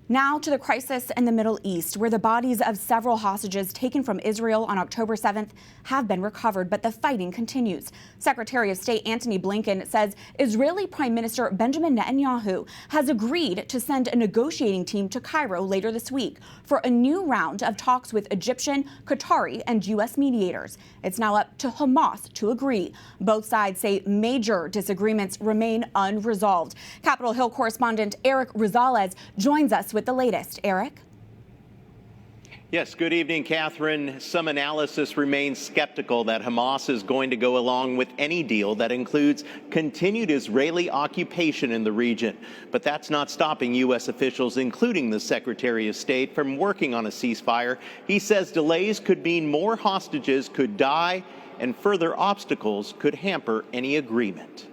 Now to the crisis in the Middle East, where the bodies of several hostages taken from Israel on October 7th have been recovered, but the fighting continues. Secretary of State Antony Blinken says Israeli Prime Minister Benjamin Netanyahu has agreed to send a negotiating team to Cairo later this week for a new round of talks with Egyptian, Qatari, and US mediators. It's now up to Hamas to agree. Both sides say major disagreements remain unresolved. Capitol Hill correspondent Erik Rosales joins us with the latest. Erik? Yes, good evening, Catherine. Some analysis remains skeptical that Hamas is going to go along with any deal that includes continued Israeli occupation in the region. But that's not stopping U.S. officials, including the Secretary of State, from working on a ceasefire. He says delays could mean more hostages could die and further obstacles could hamper any agreement.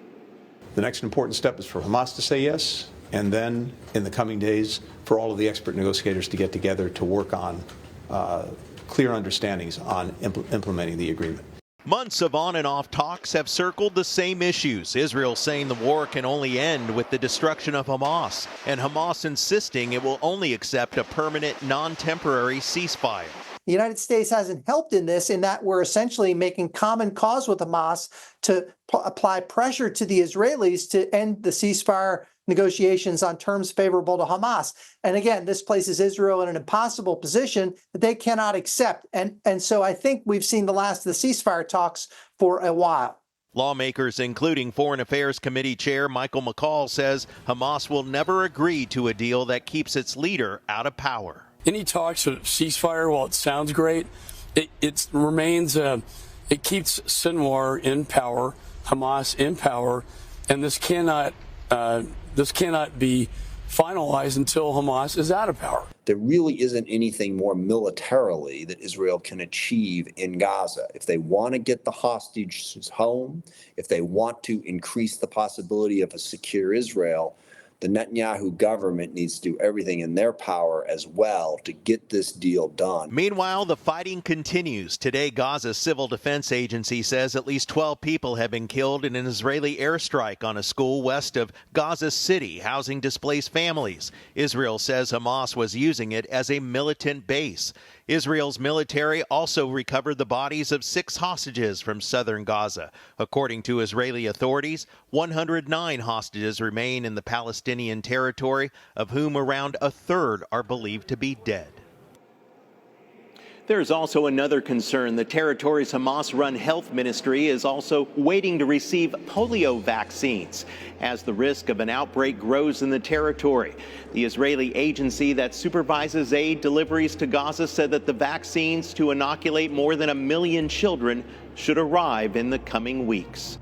The next important step is for Hamas to say yes, and then in the coming days for all of the expert negotiators to get together to work on clear understandings on implementing the agreement. Months of on and off talks have circled the same issues. Israel saying the war can only end with the destruction of Hamas, and Hamas insisting it will only accept a permanent, non-temporary ceasefire. The United States hasn't helped in this, in that we're essentially making common cause with Hamas to apply pressure to the Israelis to end the ceasefire negotiations on terms favorable to Hamas. And again, this places Israel in an impossible position that they cannot accept. And so I think we've seen the last of the ceasefire talks for a while. Lawmakers, including Foreign Affairs Committee Chair Michael McCaul, says Hamas will never agree to a deal that keeps its leader out of power. Any talks of ceasefire, while it sounds great, it remains, it keeps Sinwar in power, Hamas in power, and this cannot be finalized until Hamas is out of power. There really isn't anything more militarily that Israel can achieve in Gaza. If they want to get the hostages home, if they want to increase the possibility of a secure Israel, the Netanyahu government needs to do everything in their power as well to get this deal done. Meanwhile, the fighting continues. Today, Gaza's Civil Defense Agency says at least 12 people have been killed in an Israeli airstrike on a school west of Gaza City, housing displaced families. Israel says Hamas was using it as a militant base. Israel's military also recovered the bodies of 6 hostages from southern Gaza. According to Israeli authorities, 109 hostages remain in the Palestinian territory, of whom around a third are believed to be dead. There's also another concern. The territory's Hamas-run health ministry is also waiting to receive polio vaccines as the risk of an outbreak grows in the territory. The Israeli agency that supervises aid deliveries to Gaza said that the vaccines to inoculate more than 1 million children should arrive in the coming weeks.